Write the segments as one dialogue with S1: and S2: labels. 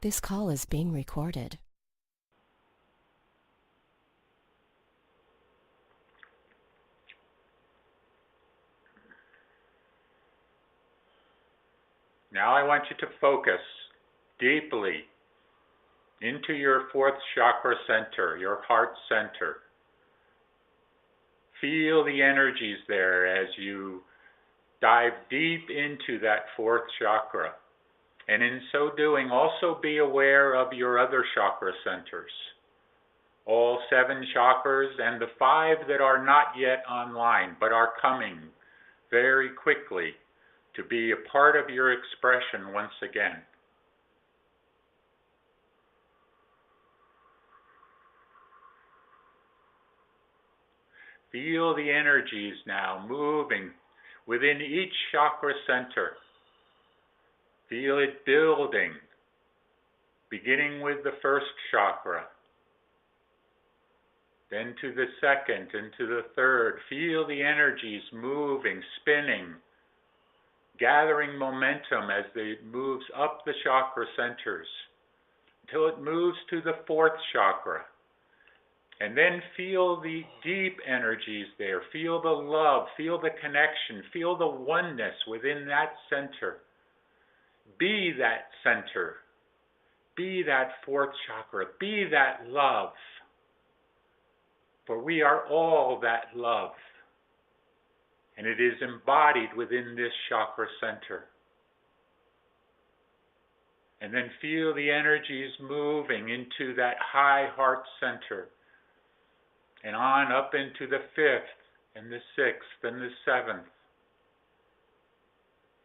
S1: This call is being recorded.
S2: Now I want you to focus deeply into your fourth chakra center, your heart center. Feel the energies there as you dive deep into that fourth chakra. And in so doing, also be aware of your other chakra centers. All 7 chakras and the 5 that are not yet online, but are coming very quickly to be a part of your expression once again. Feel the energies now moving within each chakra center. Feel it building, beginning with the first chakra, then to the second and to the third. Feel the energies moving, spinning, gathering momentum as it moves up the chakra centers until it moves to the fourth chakra. And then feel the deep energies there. Feel the love, feel the connection, feel the oneness within that center. Be that center. Be that fourth chakra. Be that love. For we are all that love. And it is embodied within this chakra center. And then feel the energies moving into that high heart center. And on up into the 5th and the 6th and the 7th.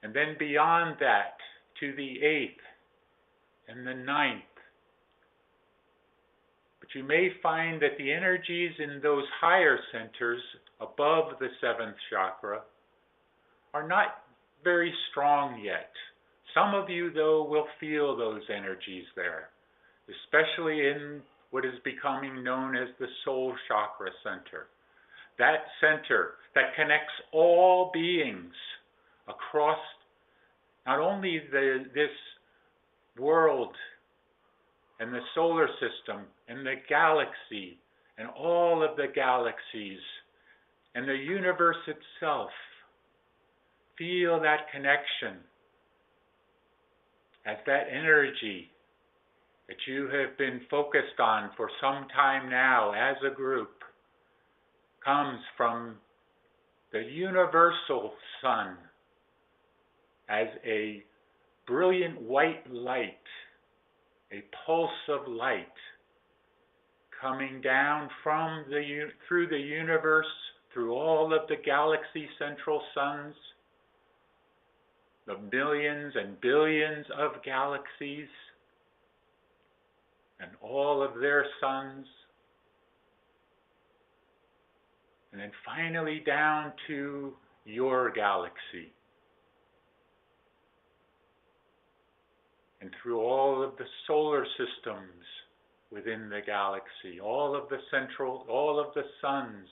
S2: And then beyond that to the 8th and the 9th. But you may find that the energies in those higher centers above the 7th chakra are not very strong yet. Some of you, though, will feel those energies there, especially in what is becoming known as the soul chakra center. That center that connects all beings across not only this world and the solar system and the galaxy and all of the galaxies and the universe itself. Feel that connection as that energy that you have been focused on for some time now as a group comes from the universal sun as a brilliant white light, a pulse of light coming down from through the universe, through all of the galaxy central suns, the millions and billions of galaxies, and all of their suns, and then finally down to your galaxy, and through all of the solar systems within the galaxy, all of the suns,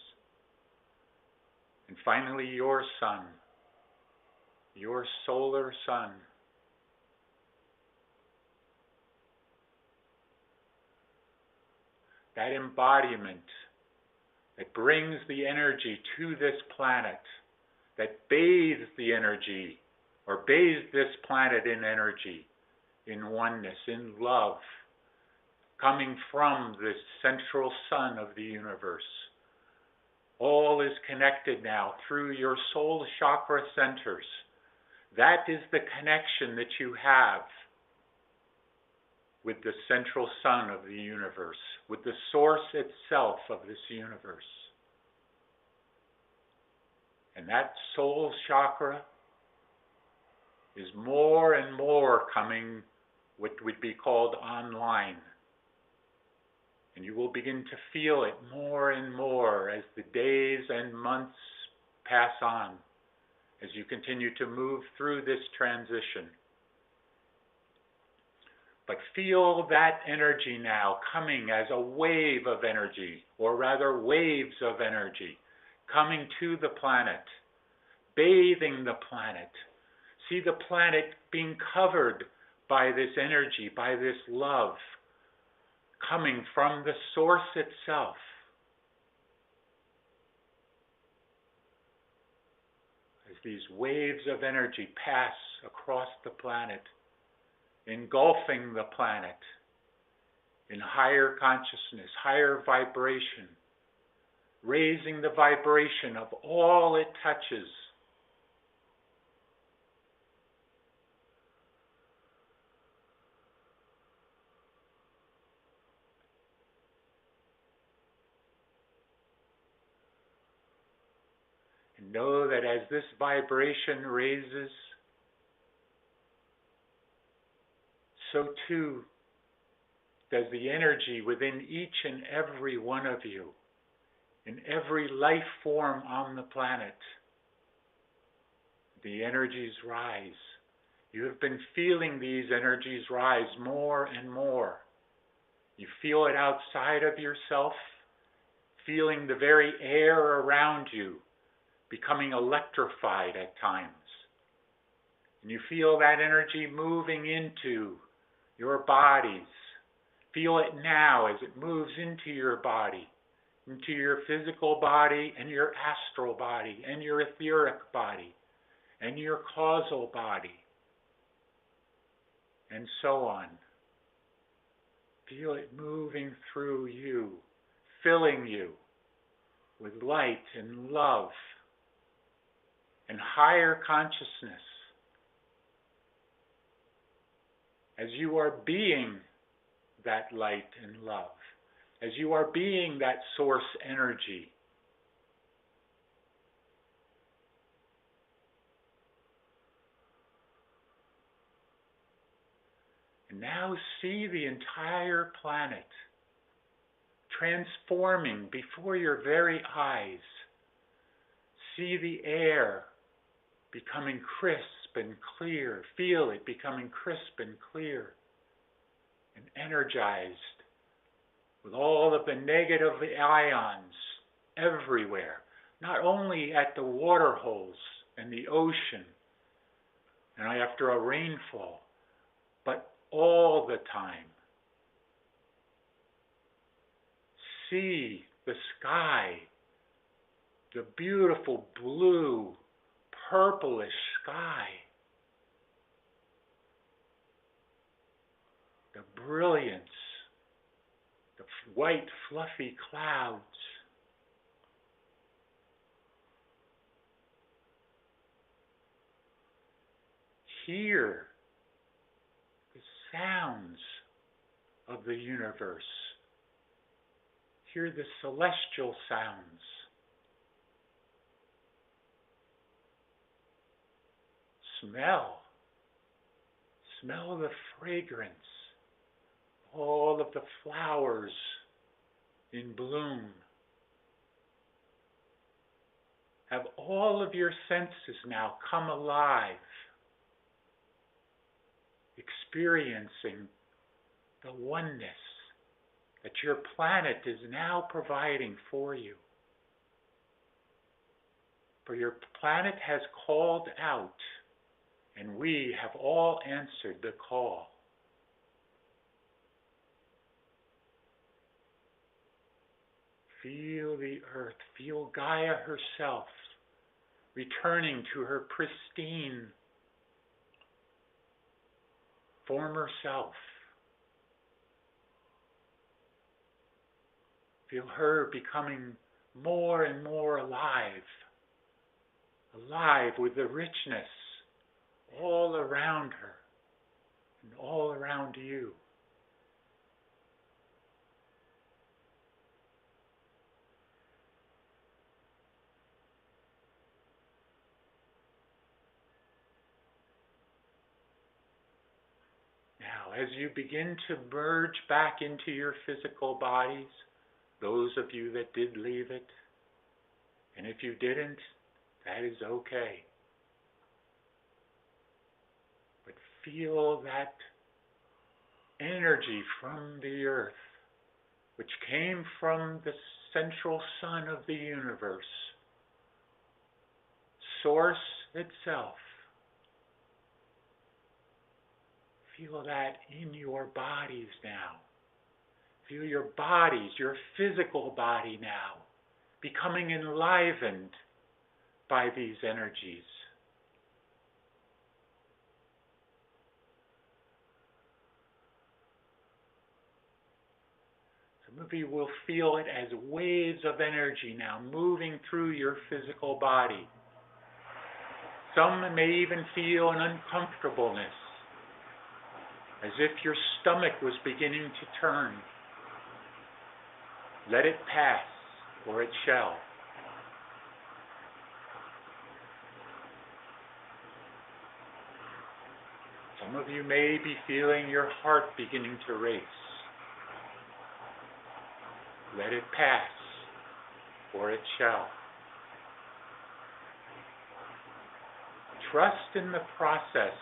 S2: and finally your sun, your solar sun. That embodiment that brings the energy to this planet, that bathes the energy, or bathes this planet in energy, in oneness, in love, coming from this central sun of the universe. All is connected now through your soul chakra centers. That is the connection that you have with the central sun of the universe, with the source itself of this universe. And that soul chakra is more and more coming what would be called online. And you will begin to feel it more and more as the days and months pass on, as you continue to move through this transition. But feel that energy now coming as a wave of energy, or rather waves of energy, coming to the planet, bathing the planet. See the planet being covered by this energy, by this love coming from the source itself. As these waves of energy pass across the planet, engulfing the planet in higher consciousness, higher vibration, raising the vibration of all it touches. And know that as this vibration raises, so too does the energy within each and every one of you, in every life form on the planet. The energies rise. You have been feeling these energies rise more and more. You feel it outside of yourself, feeling the very air around you becoming electrified at times. And you feel that energy moving into your bodies. Feel it now as it moves into your body, into your physical body and your astral body and your etheric body and your causal body, and so on. Feel it moving through you, filling you with light and love and higher consciousness. As you are being that light and love, as you are being that source energy, and now see the entire planet transforming before your very eyes. See the air becoming crisp and clear. Feel it becoming crisp and clear and energized with all of the negative ions everywhere, not only at the water holes and the ocean and after a rainfall, but all the time. See the sky, the beautiful blue, purplish sky, the brilliance, the white fluffy clouds. Hear the sounds of the universe. Hear the celestial sounds. Smell the fragrance, all of the flowers in bloom. Have all of your senses now come alive, experiencing the oneness that your planet is now providing for you. For your planet has called out, and we have all answered the call. Feel the earth, feel Gaia herself returning to her pristine former self. Feel her becoming more and more alive with the richness all around her and all around you. Now, as you begin to merge back into your physical bodies, those of you that did leave it, and if you didn't, that is okay. But feel that energy from the earth, which came from the central sun of the universe, source itself. Feel that in your bodies now. Feel your bodies, your physical body now, becoming enlivened by these energies. Some of you will feel it as waves of energy now moving through your physical body. Some may even feel an uncomfortableness, as if your stomach was beginning to turn. Let it pass, or it shall. Some of you may be feeling your heart beginning to race. Let it pass, or it shall. Trust in the process,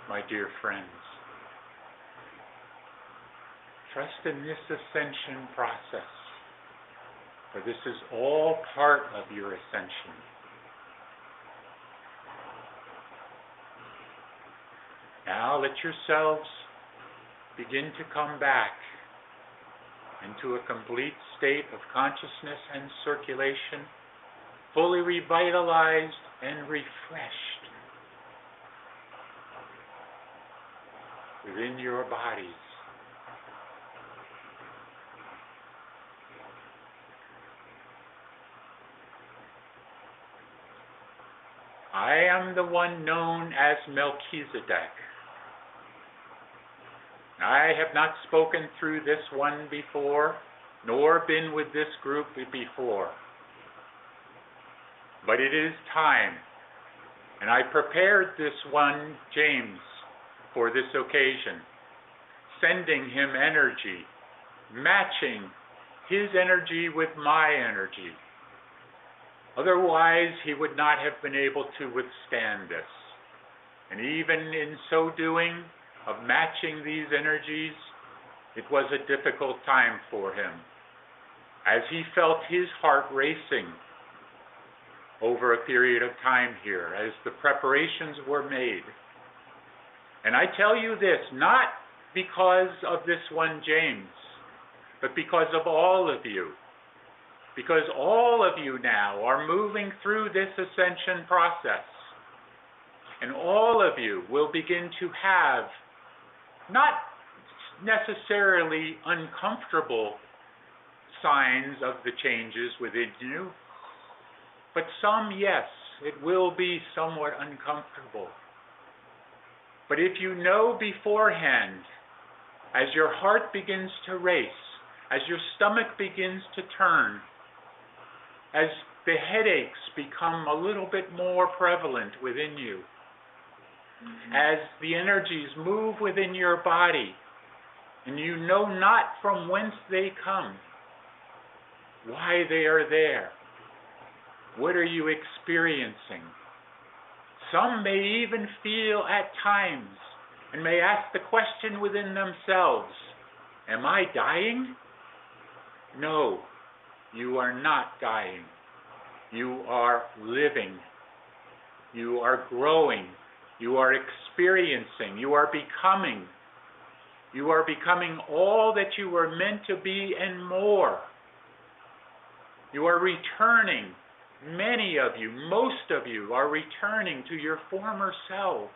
S2: my dear friends. Trust in this ascension process, for this is all part of your ascension. Now let yourselves begin to come back into a complete state of consciousness and circulation, fully revitalized and refreshed within your bodies. I am the one known as Melchizedek. I have not spoken through this one before, nor been with this group before. But it is time, and I prepared this one, James, for this occasion, sending him energy, matching his energy with my energy. Otherwise, he would not have been able to withstand this. And even in so doing, of matching these energies, it was a difficult time for him, as he felt his heart racing over a period of time here, as the preparations were made. And I tell you this, not because of this one James, but because of all of you. Because all of you now are moving through this ascension process. And all of you will begin to have not necessarily uncomfortable signs of the changes within you, but some, yes, it will be somewhat uncomfortable. But if you know beforehand, as your heart begins to race, as your stomach begins to turn, as the headaches become a little bit more prevalent within you, as the energies move within your body, and you know not from whence they come, why they are there, what are you experiencing? Some may even feel at times, and may ask the question within themselves, am I dying? No, you are not dying. You are living. You are growing. You are experiencing. You are becoming. You are becoming all that you were meant to be and more. You are returning. Many of you, most of you, are returning to your former selves.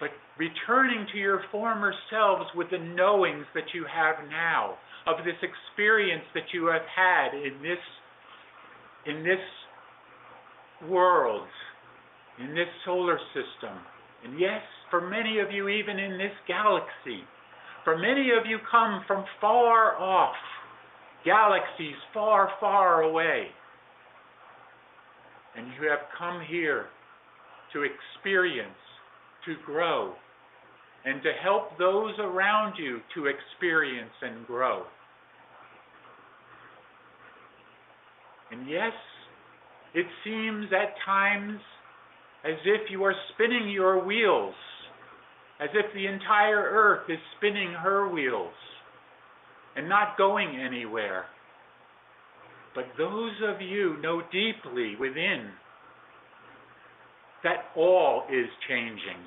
S2: But returning to your former selves with the knowings that you have now, of this experience that you have had in this world, in this solar system, and yes, for many of you even in this galaxy. For many of you come from far off, galaxies far, far away, and you have come here to experience, to grow, and to help those around you to experience and grow. And yes, it seems at times as if you are spinning your wheels, as if the entire earth is spinning her wheels and not going anywhere. But those of you know deeply within that all is changing.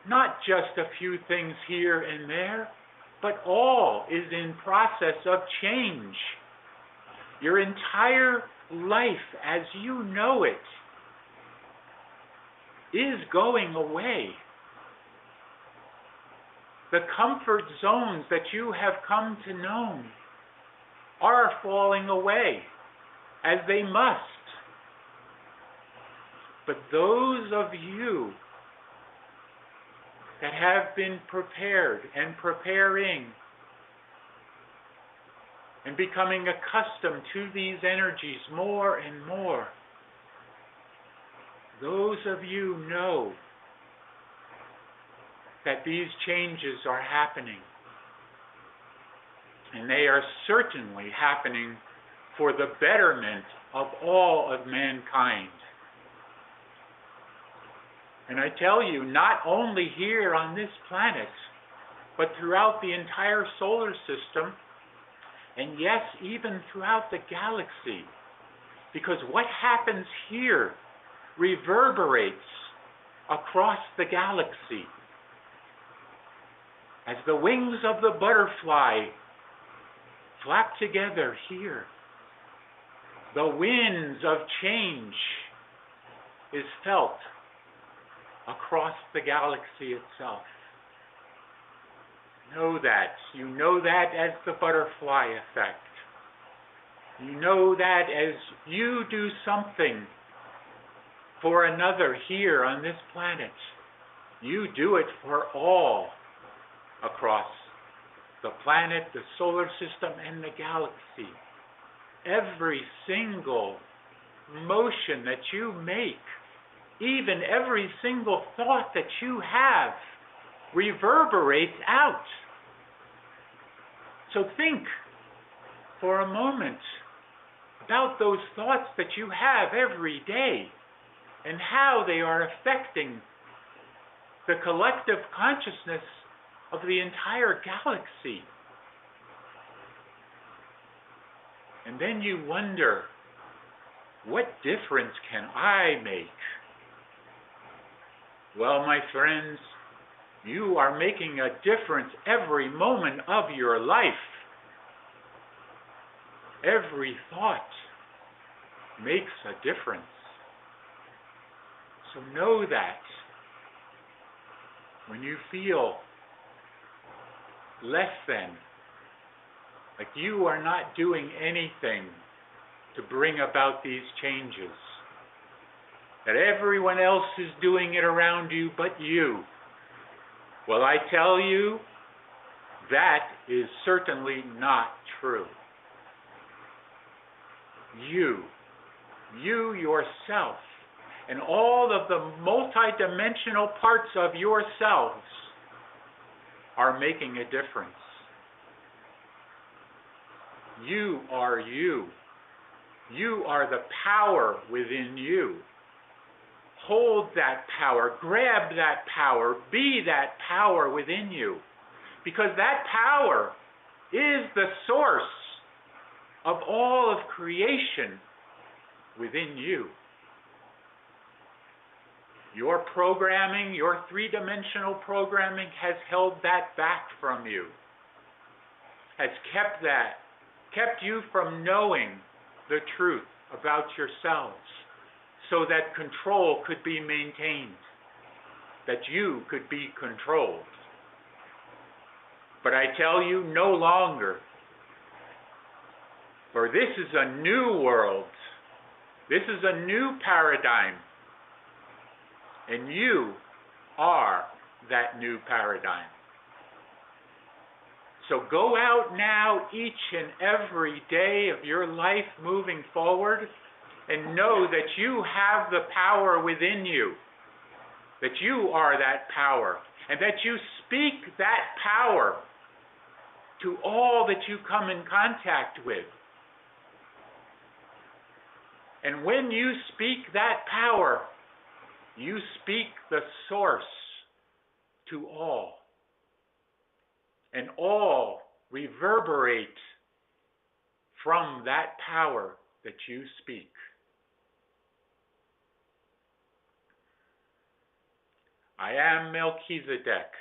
S2: Not just a few things here and there, but all is in process of change. Your entire life as you know it is going away. The comfort zones that you have come to know are falling away, as they must. But those of you that have been prepared and preparing and becoming accustomed to these energies more and more, those of you know that these changes are happening. And they are certainly happening for the betterment of all of mankind. And I tell you, not only here on this planet, but throughout the entire solar system, and yes, even throughout the galaxy. Because what happens here reverberates across the galaxy. As the wings of the butterfly flap together here, the winds of change is felt across the galaxy itself. Know that. You know that as the butterfly effect. You know that as you do something for another here on this planet, you do it for all across the planet, the solar system, and the galaxy. Every single motion that you make, even every single thought that you have, reverberates out. So think for a moment about those thoughts that you have every day and how they are affecting the collective consciousness of the entire galaxy. And then you wonder, what difference can I make? Well, my friends, you are making a difference every moment of your life. Every thought makes a difference. So know that when you feel less than, like you are not doing anything to bring about these changes, that everyone else is doing it around you but you, well, I tell you, that is certainly not true. You yourself, and all of the multidimensional parts of yourselves are making a difference. You are you. You are the power within you. Hold that power, grab that power, be that power within you. Because that power is the source of all of creation within you. Your programming, your three-dimensional programming has held that back from you, has kept you from knowing the truth about yourselves, so that control could be maintained, that you could be controlled. But I tell you, no longer. For this is a new world. This is a new paradigm. And you are that new paradigm. So go out now each and every day of your life moving forward and know that you have the power within you, that you are that power, and that you speak that power to all that you come in contact with. And when you speak that power, you speak the source to all. And all reverberate from that power that you speak. I am Melchizedek.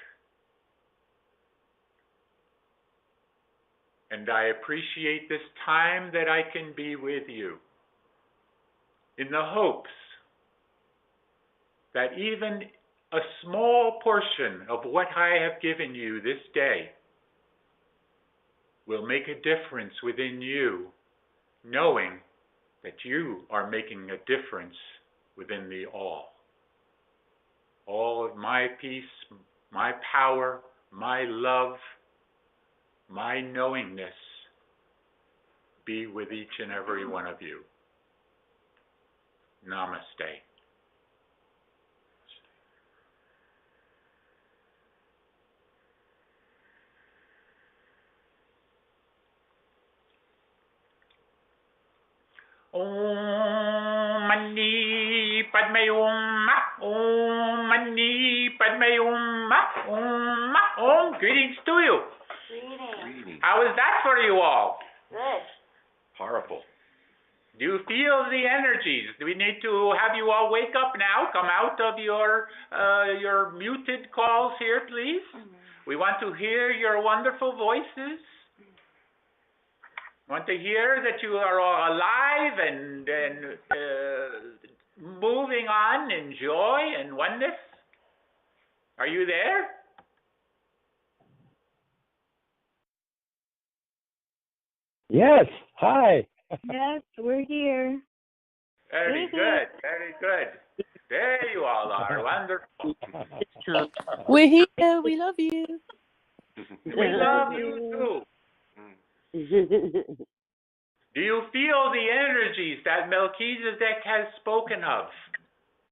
S2: And I appreciate this time that I can be with you, in the hopes that even a small portion of what I have given you this day will make a difference within you, knowing that you are making a difference within the all. All of my peace, my power, my love, my knowingness be with each and every one of you. Namaste. Om Mani Padme Hum. Om Mani Padme Hum. Om. Greetings to you.
S3: Greetings.
S2: How is that for you all?
S3: Good.
S4: Powerful.
S2: Do you feel the energies? Do we need to have you all wake up now? Come out of your muted calls here, please. We want to hear your wonderful voices. Want to hear that you are all alive and moving on in joy and oneness. Are you there?
S5: Yes. Hi.
S3: Yes, we're here.
S2: Very good. Very good. There you all are. Wonderful.
S6: We're here. We love you.
S2: We love you too. Do you feel the energies that Melchizedek has spoken of?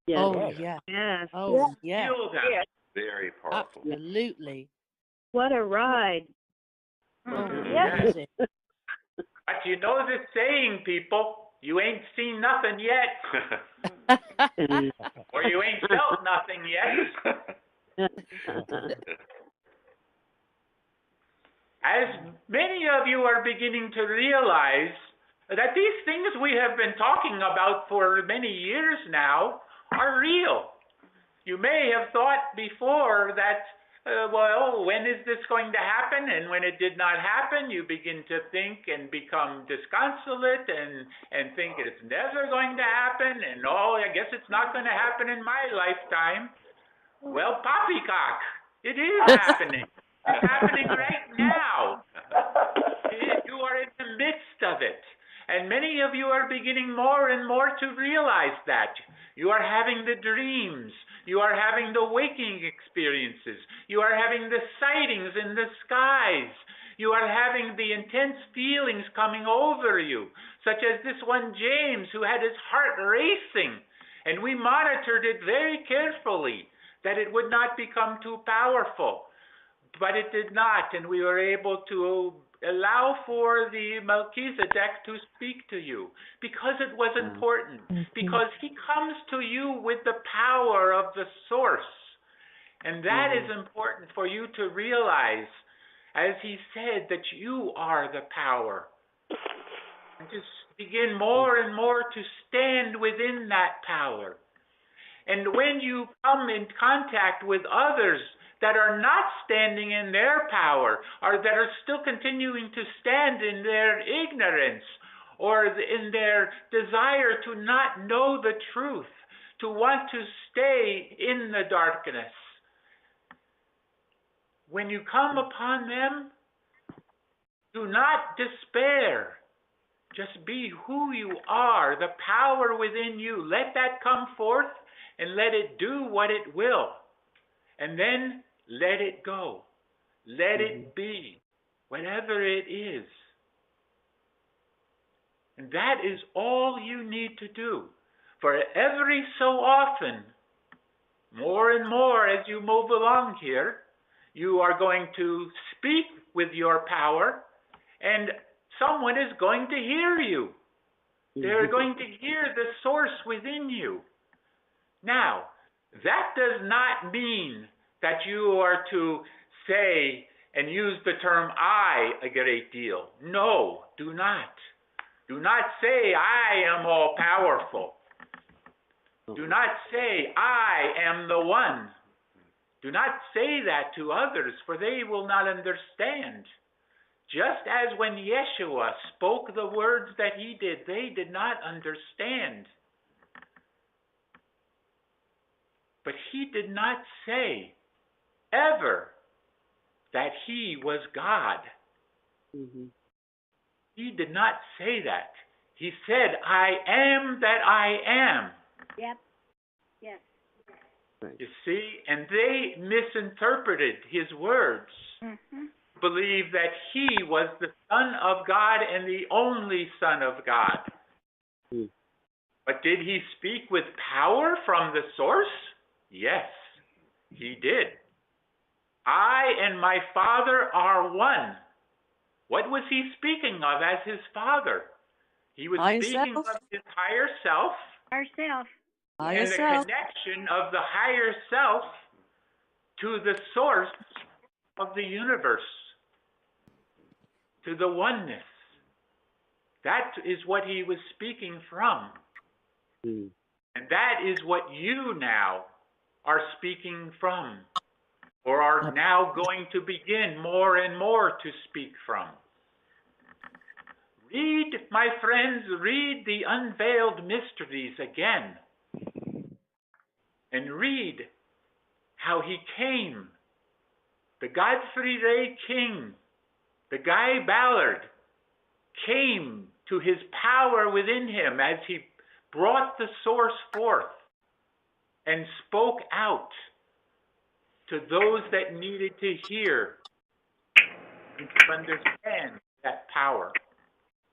S3: Yes.
S6: Oh, yeah.
S3: Yes.
S6: Oh, yeah.
S2: Feel them.
S3: Yes.
S4: Very powerful.
S6: Absolutely.
S3: What a ride.
S6: Oh,
S2: Yes.
S6: amazing.
S2: But you know this saying, people, you ain't seen nothing yet, or you ain't felt nothing yet. As many of you are beginning to realize that these things we have been talking about for many years now are real. You may have thought before that, well, when is this going to happen? And when it did not happen, you begin to think and become disconsolate and think it's never going to happen, and oh, I guess it's not going to happen in my lifetime. Well, poppycock, it is happening. It's happening right now. You are in the midst of it. And many of you are beginning more and more to realize that. You are having the dreams. You are having the waking experiences. You are having the sightings in the skies. You are having the intense feelings coming over you, such as this one James who had his heart racing. And we monitored it very carefully that it would not become too powerful. But it did not, and we were able to allow for the Melchizedek to speak to you because it was important, because he comes to you with the power of the source. And that is important for you to realize, as he said, that you are the power. And to begin more and more to stand within that power. And when you come in contact with others that are not standing in their power, or that are still continuing to stand in their ignorance, or in their desire to not know the truth, to want to stay in the darkness, when you come upon them, do not despair. Just be who you are, the power within you. Let that come forth and let it do what it will. And then let it go. Let it be, whatever it is. And that is all you need to do. For every so often, more and more as you move along here, you are going to speak with your power, and someone is going to hear you. They're going to hear the source within you. Now, that does not mean that you are to say and use the term I a great deal. No, do not. Do not say I am all powerful. Do not say I am the one. Do not say that to others, for they will not understand. Just as when Yeshua spoke the words that he did, they did not understand. But he did not say ever that he was God.
S6: Mm-hmm.
S2: He did not say that. He said, I am that I am.
S3: Yep. Yes.
S2: You see, and they misinterpreted his words, believed that he was the Son of God and the only Son of God.
S6: Mm.
S2: But did he speak with power from the source? Yes, he did. I and my Father are one. What was he speaking of as his Father? He was
S6: Higher
S2: speaking
S6: self.
S2: of his higher self
S3: Ourself.
S6: Higher
S2: and the
S6: self.
S2: connection of the higher self to the source of the universe, to the oneness. That is what he was speaking from.
S6: Mm.
S2: And that is what you now are speaking from, or are now going to begin more and more to speak from. Read, my friends, read the unveiled mysteries again. And read how he came. The Godfrey Ray King, the Guy Ballard, came to his power within him as he brought the source forth and spoke out to those that needed to hear and to understand that power.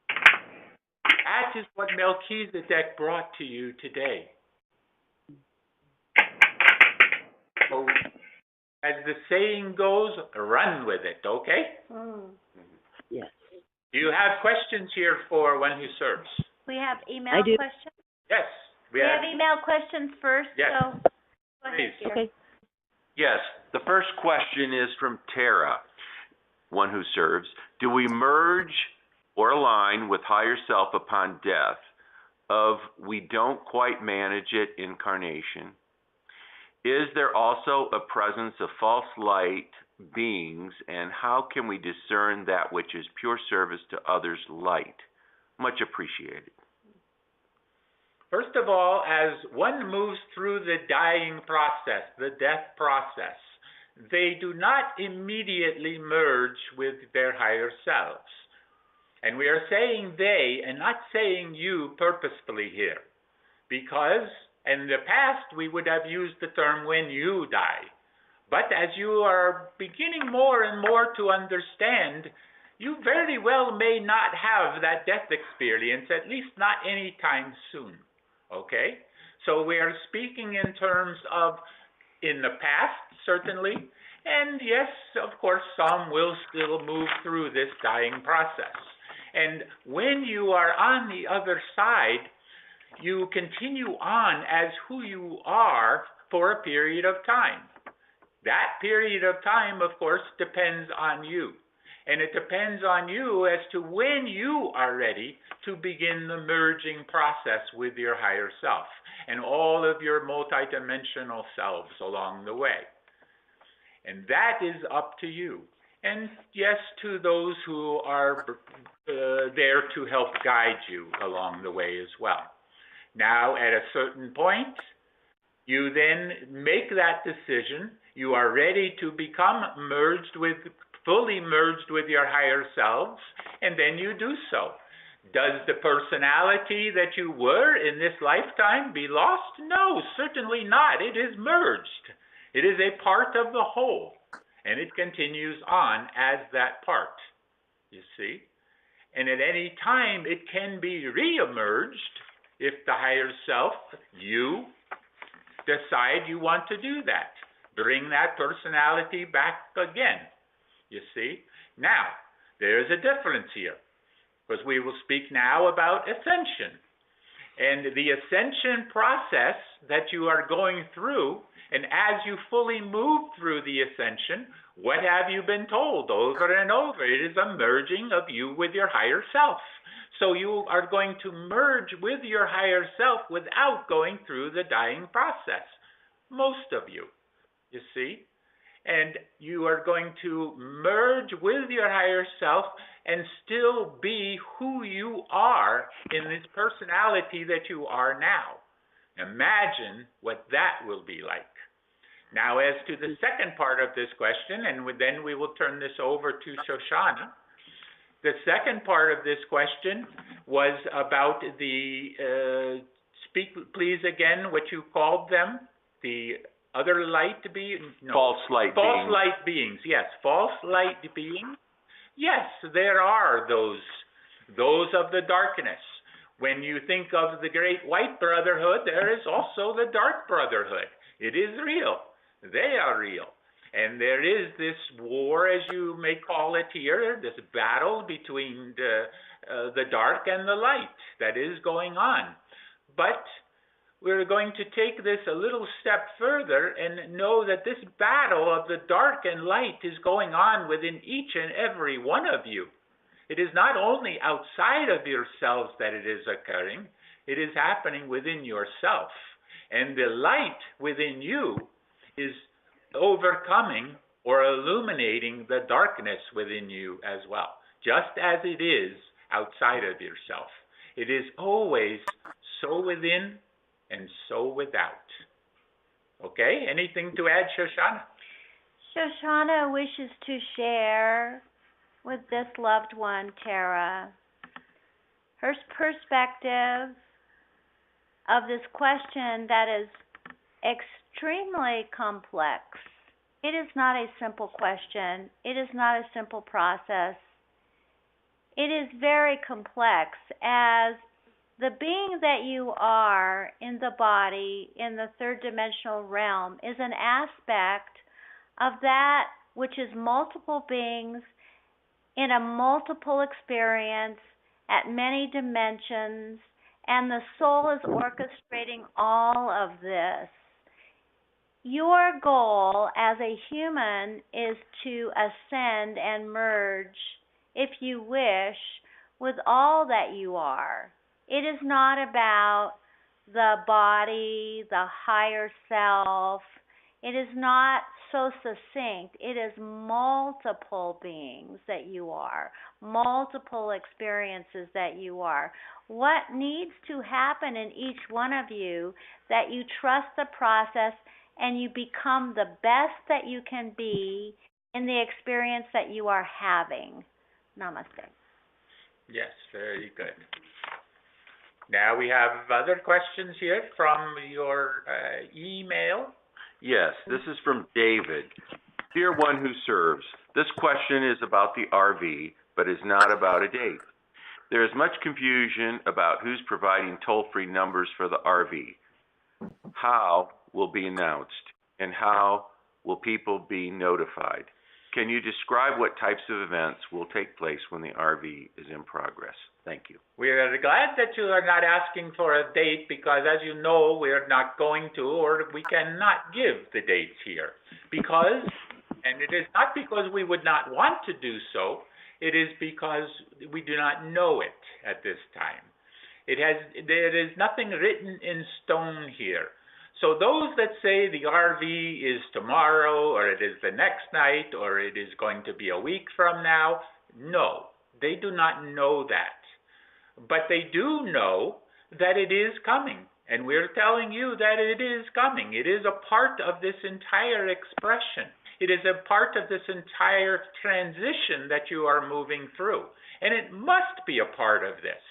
S2: That is what Melchizedek brought to you today. So, as the saying goes, run with it, okay?
S6: Yes.
S2: Do you have questions here for one who serves?
S7: We have email
S6: I do.
S7: questions.
S2: Yes.
S7: We have email questions first,
S2: Yes.
S7: so go ahead,
S2: Please.
S7: dear.
S6: Okay.
S4: Yes, the first question is from Tara, one who serves. Do we merge or align with higher self upon death of we don't quite manage it incarnation? Is there also a presence of false light beings, and how can we discern that which is pure service to others' light? Much appreciated.
S2: First of all, as one moves through the dying process, the death process, they do not immediately merge with their higher selves. And we are saying they and not saying you purposefully here, because in the past we would have used the term when you die. But as you are beginning more and more to understand, you very well may not have that death experience, at least not anytime soon. Okay? So we are speaking in terms of in the past, certainly, and yes, of course, some will still move through this dying process. And when you are on the other side, you continue on as who you are for a period of time. That period of time, of course, depends on you. And it depends on you as to when you are ready to begin the merging process with your higher self and all of your multidimensional selves along the way. And that is up to you. And yes, to those who are there to help guide you along the way as well. Now, at a certain point, you then make that decision. You are ready to become fully merged with your higher selves, and then you do so. Does the personality that you were in this lifetime be lost? No, certainly not. It is merged. It is a part of the whole, and it continues on as that part, you see. And at any time, it can be re-emerged if the higher self, you, decide you want to do that. Bring that personality back again, you see. Now, there's a difference here, because we will speak now about ascension. And the ascension process that you are going through, and as you fully move through the ascension, what have you been told over and over? It is a merging of you with your higher self. So you are going to merge with your higher self without going through the dying process. Most of you, you see. and you are going to merge with your higher self and still be who you are in this personality that you are now. Imagine what that will be like. Now, as to the second part of this question, and then we will turn this over to Shoshanna. The second part of this question was about the, speak please again what you called them, the other light beings? No.
S4: False light beings.
S2: False light beings, yes. False light beings. Yes, there are those of the darkness. When you think of the Great White Brotherhood, there is also the Dark Brotherhood. It is real. They are real. And there is this war, as you may call it here, this battle between the dark and the light that is going on. But we're going to take this a little step further and know that this battle of the dark and light is going on within each and every one of you. It is not only outside of yourselves that it is occurring, it is happening within yourself. And the light within you is overcoming or illuminating the darkness within you as well, just as it is outside of yourself. It is always so within and so without. Okay, anything to add, Shoshanna?
S7: Shoshana wishes to share with this loved one, Tara, her perspective of this question that is extremely complex. It is not a simple question. It is not a simple process. It is very complex, as the being that you are in the body, in the third dimensional realm, is an aspect of that which is multiple beings in a multiple experience at many dimensions, and the soul is orchestrating all of this. Your goal as a human is to ascend and merge, if you wish, with all that you are. It is not about the body, the higher self. It is not so succinct. It is multiple beings that you are, multiple experiences that you are. What needs to happen in each one of you, that you trust the process and you become the best that you can be in the experience that you are having. Namaste.
S2: Yes, very good. Now we have other questions here from your email.
S4: Yes, this is from David. Dear one who serves, this question is about the RV, but is not about a date. There is much confusion about who's providing toll-free numbers for the RV. How will be announced, and how will people be notified? Can you describe what types of events will take place when the RV is in progress? Thank you.
S2: We are glad that you are not asking for a date, because as you know, we are not going to, or we cannot give the dates here. Because, and it is not because we would not want to do so, it is because we do not know it at this time. There is nothing written in stone here. So those that say the RV is tomorrow, or it is the next night, or it is going to be a week from now, no, they do not know that. But they do know that it is coming, and we're telling you that it is coming. It is a part of this entire expression. It is a part of this entire transition that you are moving through, and it must be a part of this.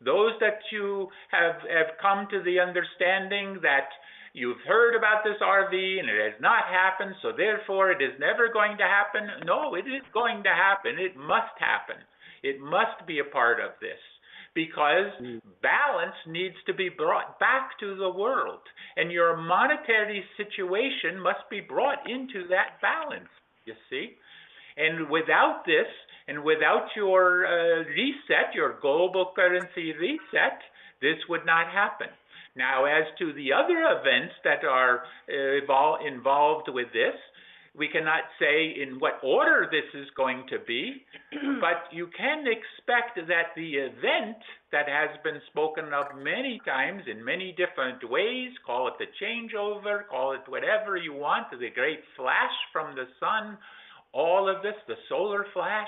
S2: Those that you have come to the understanding that you've heard about this RV and it has not happened, so therefore it is never going to happen. No, it is going to happen. It must happen. It must be a part of this, because balance needs to be brought back to the world, and your monetary situation must be brought into that balance, you see. And without this, and without your reset, your global currency reset, this would not happen. Now, as to the other events that are involved with this, We cannot say in what order this is going to be, but you can expect that the event that has been spoken of many times in many different ways, call it the changeover, call it whatever you want, the great flash from the sun, all of this, the solar flash,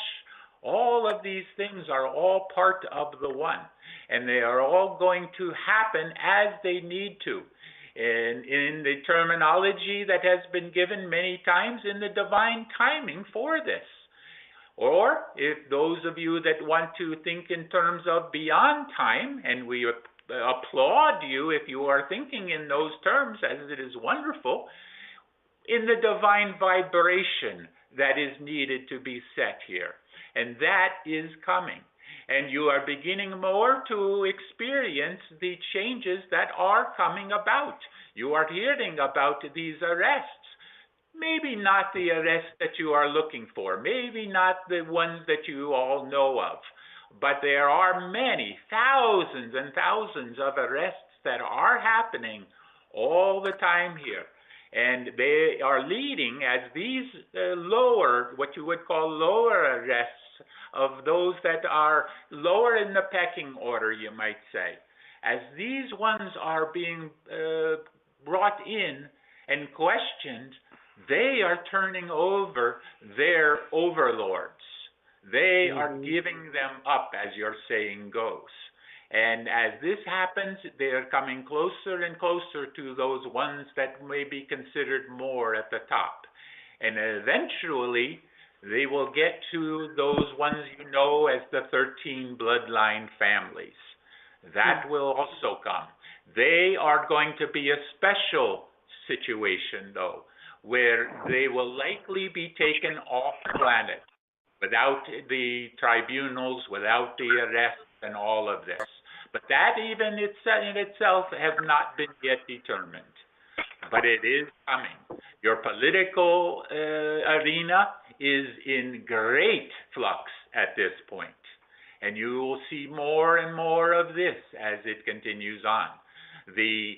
S2: all of these things are all part of the one, and they are all going to happen as they need to. And in the terminology that has been given many times in the divine timing for this. Or if those of you that want to think in terms of beyond time, and we applaud you if you are thinking in those terms, as it is wonderful, in the divine vibration that is needed to be set here. And that is coming. And you are beginning more to experience the changes that are coming about. You are hearing about these arrests. Maybe not the arrests that you are looking for. Maybe not the ones that you all know of. But there are many, thousands and thousands of arrests that are happening all the time here. And they are leading as these lower, what you would call lower arrests, of those that are lower in the pecking order, you might say. As these ones are being brought in and questioned, they are turning over their overlords. They are giving them up, as your saying goes. And as this happens, they are coming closer and closer to those ones that may be considered more at the top. And eventually, they will get to those ones you know as the 13 bloodline families. That will also come. They are going to be a special situation, though, where they will likely be taken off planet without the tribunals, without the arrests and all of this. But that even in itself have not been yet determined. But it is coming. Your political arena is in great flux at this point. And you will see more and more of this as it continues on. The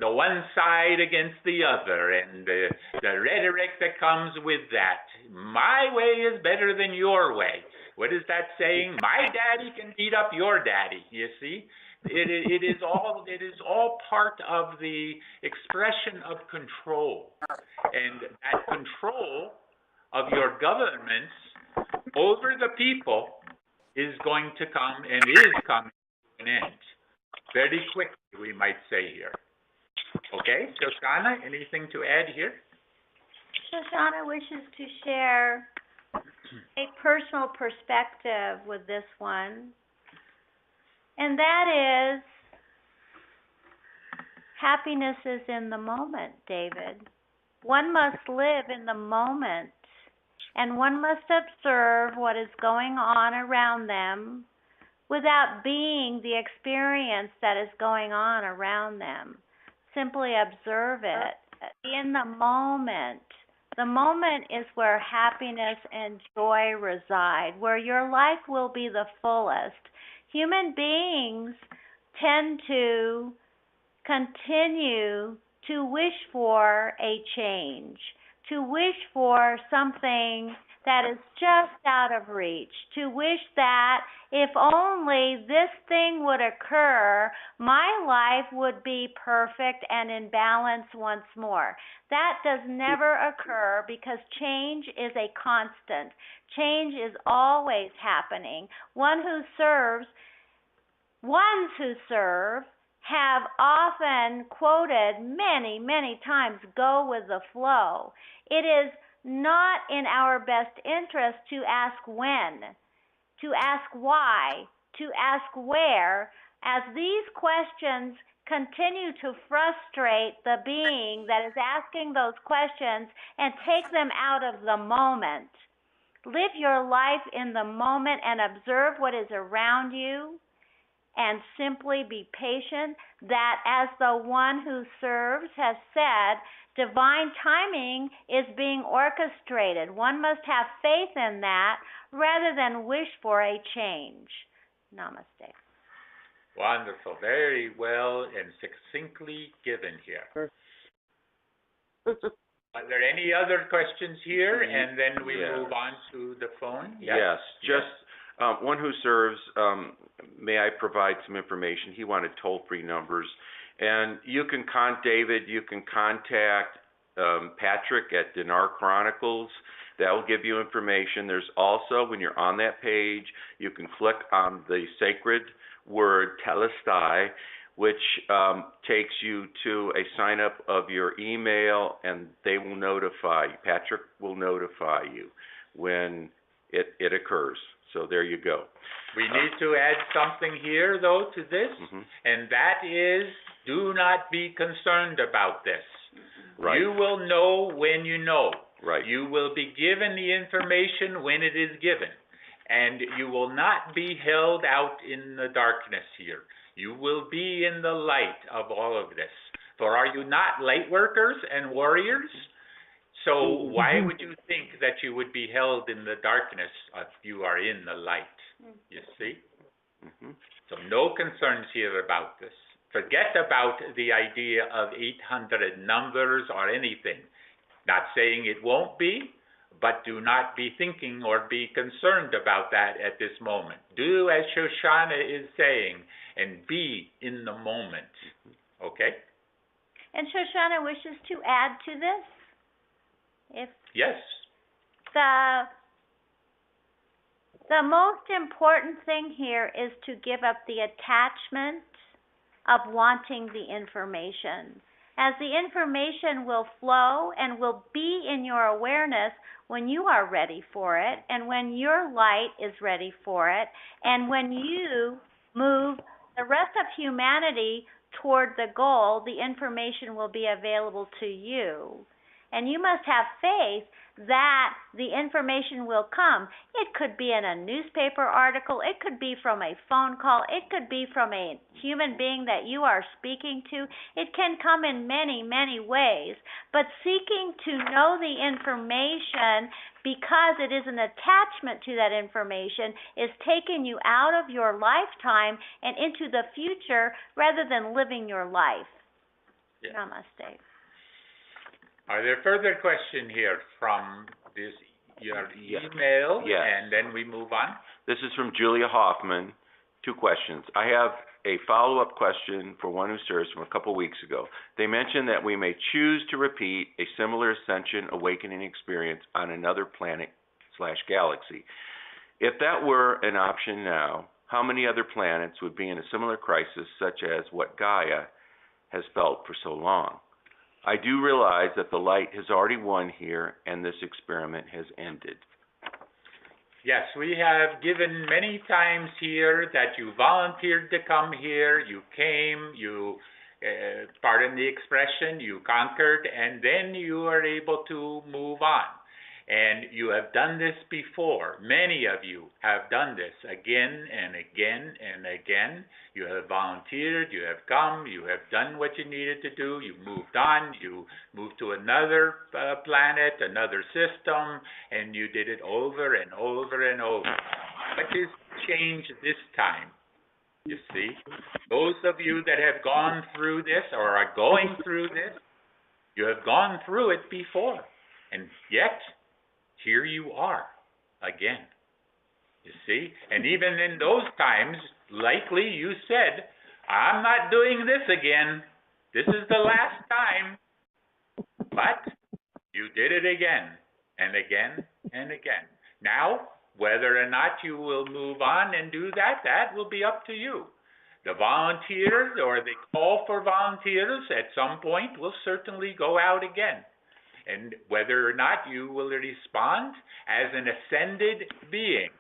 S2: one side against the other, and the rhetoric that comes with that. My way is better than your way. What is that saying? My daddy can beat up your daddy, you see? It is all part of the expression of control. And that control of your governments over the people is going to come and is coming to an end. Very quickly, we might say here. Okay, Shoshanna, anything to add here?
S7: Shoshanna wishes to share a personal perspective with this one, and that is happiness is in the moment, David. One must live in the moment, and one must observe what is going on around them without being the experience that is going on around them. Simply observe it in the moment. The moment is where happiness and joy reside, where your life will be the fullest. Human beings tend to continue to wish for a change, to wish for something that is just out of reach, to wish that if only this thing would occur, my life would be perfect and in balance once more. That does never occur because change is a constant. Change is always happening. Ones who serve have often quoted many, many times, go with the flow. It is not in our best interest to ask when, to ask why, to ask where, as these questions continue to frustrate the being that is asking those questions and take them out of the moment. Live your life in the moment and observe what is around you, and simply be patient that, as the one who serves has said, divine timing is being orchestrated. One must have faith in that rather than wish for a change. Namaste.
S2: Wonderful. Very well and succinctly given here. Are there any other questions here? And then we
S4: Yeah.
S2: move on to the phone?
S4: Yes, just one who serves, may I provide some information? He wanted toll-free numbers. And you can David, you can contact Patrick at Dinar Chronicles. That will give you information. There's also, when you're on that page, you can click on the sacred word telestai, which takes you to a sign-up of your email, and they will notify you. Patrick will notify you when it occurs. So there you go.
S2: We need to add something here, though, to this, and that is, do not be concerned about this.
S4: Right.
S2: You will know when you know.
S4: Right.
S2: You will be given the information when it is given, and you will not be held out in the darkness here. You will be in the light of all of this. For are you not light workers and warriors? So why would you think that you would be held in the darkness if you are in the light? You see? So no concerns here about this. Forget about the idea of 800 numbers or anything. Not saying it won't be, but do not be thinking or be concerned about that at this moment. Do as Shoshanna is saying, and be in the moment. Okay?
S7: And Shoshanna wishes to add to this. If
S2: Yes.
S7: the most important thing here is to give up the attachment of wanting the information, as the information will flow and will be in your awareness when you are ready for it, and when your light is ready for it, and when you move the rest of humanity toward the goal, the information will be available to you. And you must have faith that the information will come. It could be in a newspaper article, it could be from a phone call, it could be from a human being that you are speaking to. It can come in many, many ways. But seeking to know the information because it is an attachment to that information is taking you out of your lifetime and into the future rather than living your life.
S2: Yeah.
S7: Namaste.
S2: Are there further questions here from your email?
S4: Yes.
S2: And then we move on?
S4: This is from Julia Hoffman. 2 questions. I have a follow-up question for one who serves from a couple weeks ago. They mentioned that we may choose to repeat a similar ascension awakening experience on another planet/galaxy. If that were an option now, how many other planets would be in a similar crisis such as what Gaia has felt for so long? I do realize that the light has already won here and this experiment has ended.
S2: Yes, we have given many times here that you volunteered to come here, you came, you, pardon the expression, you conquered, and then you are able to move on. And you have done this before. Many of you have done this again and again and again. You have volunteered, you have come, you have done what you needed to do, you moved on, you moved to another planet, another system, and you did it over and over and over. What is changed this time? You see, those of you that have gone through this or are going through this, you have gone through it before, and yet here you are again. You see? And even in those times, likely you said, I'm not doing this again. This is the last time. But you did it again and again and again. Now, whether or not you will move on and do that, that will be up to you. The volunteers or the call for volunteers at some point will certainly go out again. And whether or not you will respond as an ascended being,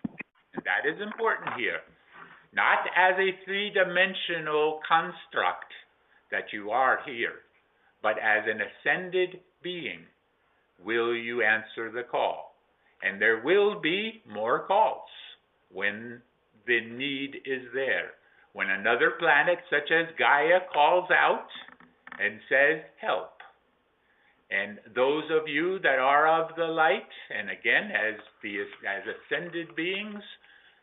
S2: and that is important here, not as a three-dimensional construct that you are here, but as an ascended being, will you answer the call? And there will be more calls when the need is there. When another planet such as Gaia calls out and says, help. And those of you that are of the light, and again, as ascended beings,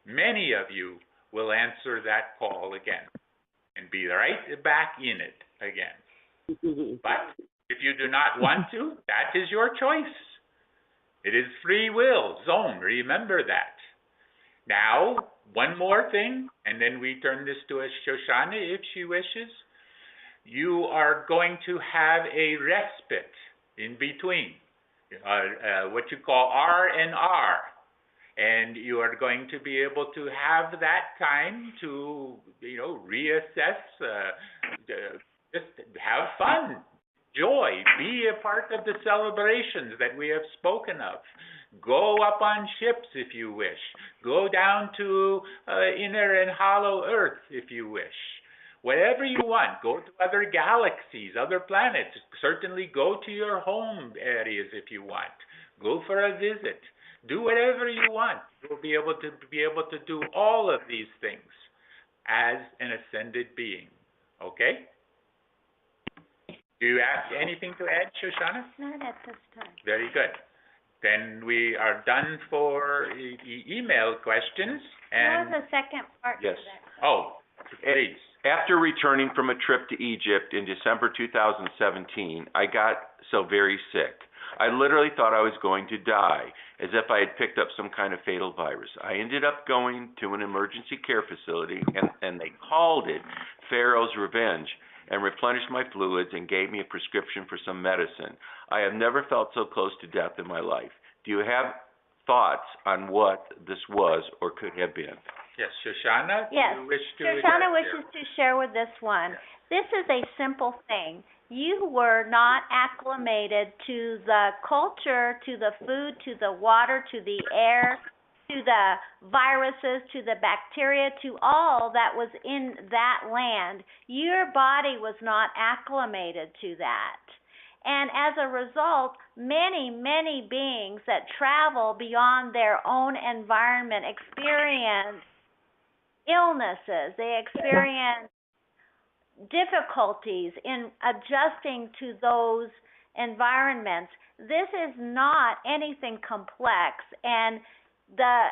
S2: many of you will answer that call again and be right back in it again. But If you do not want to, that is your choice. It is free will zone, remember that. Now, one more thing, and then we turn this to a Shoshanna if she wishes. You are going to have a respite in between, what you call R&R. And you are going to be able to have that time to, reassess, just have fun, joy, be a part of the celebrations that we have spoken of. Go up on ships if you wish. Go down to inner and hollow earth if you wish. Whatever you want. Go to other galaxies, other planets. Certainly go to your home areas if you want. Go for a visit. Do whatever you want. You'll be able to do all of these things as an ascended being. Okay? Do you have anything to add, Shoshanna?
S7: Not at this time.
S2: Very good. Then we are done for email questions.
S7: There
S2: And
S7: was a second part
S4: Yes.
S7: to that.
S2: oh, please.
S4: After returning from a trip to Egypt in December 2017, I got so very sick. I literally thought I was going to die, as if I had picked up some kind of fatal virus. I ended up going to an emergency care facility, and they called it Pharaoh's Revenge, and replenished my fluids and gave me a prescription for some medicine. I have never felt so close to death in my life. Do you have thoughts on what this was or could have been?
S2: Yes, Shoshanna,
S7: Yes.
S2: do you wish to
S7: Shoshana
S2: address
S7: wishes to share with this one. This is a simple thing. You were not acclimated to the culture, to the food, to the water, to the air, to the viruses, to the bacteria, to all that was in that land. Your body was not acclimated to that. And as a result, many, many beings that travel beyond their own environment experience illnesses. They experience difficulties in adjusting to those environments. This is not anything complex, and the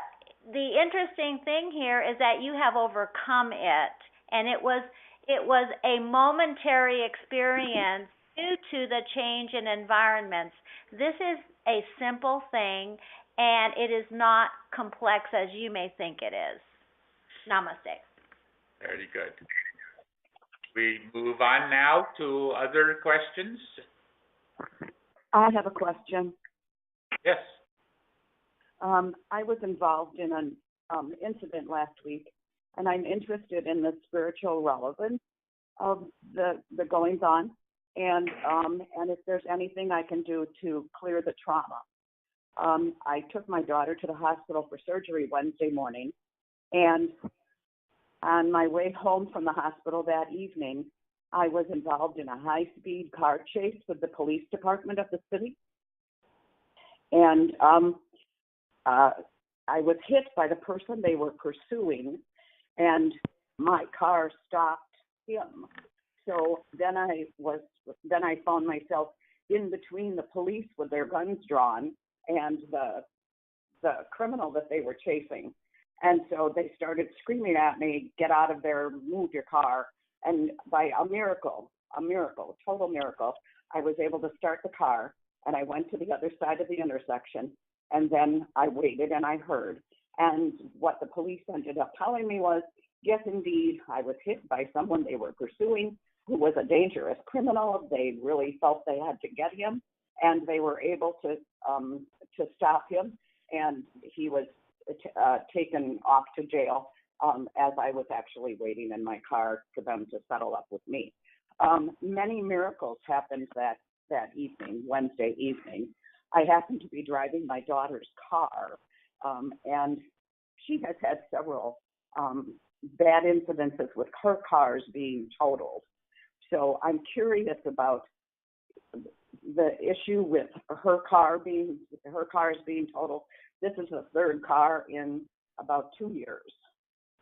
S7: interesting thing here is that you have overcome it, and it was a momentary experience due to the change in environments. This is a simple thing, and it is not complex as you may think it is. Namaste.
S2: Very good. We move on now to other questions.
S8: I have a question.
S2: Yes.
S8: I was involved in an incident last week, and I'm interested in the spiritual relevance of the goings on, and if there's anything I can do to clear the trauma. I took my daughter to the hospital for surgery Wednesday morning, and on my way home from the hospital that evening, I was involved in a high-speed car chase with the police department of the city. And I was hit by the person they were pursuing, and my car stopped him. So then I found myself in between the police with their guns drawn and the criminal that they were chasing. And so they started screaming at me, "Get out of there, move your car." And by a miracle, total miracle, I was able to start the car, and I went to the other side of the intersection, and then I waited and I heard. And what the police ended up telling me was, yes, indeed, I was hit by someone they were pursuing who was a dangerous criminal. They really felt they had to get him, and they were able to stop him, and he was taken off to jail as I was actually waiting in my car for them to settle up with me. Many miracles happened that evening, Wednesday evening. I happened to be driving my daughter's car, and she has had several bad incidences with her cars being totaled. So I'm curious about the issue with her cars being totaled. This is the third car in about 2 years.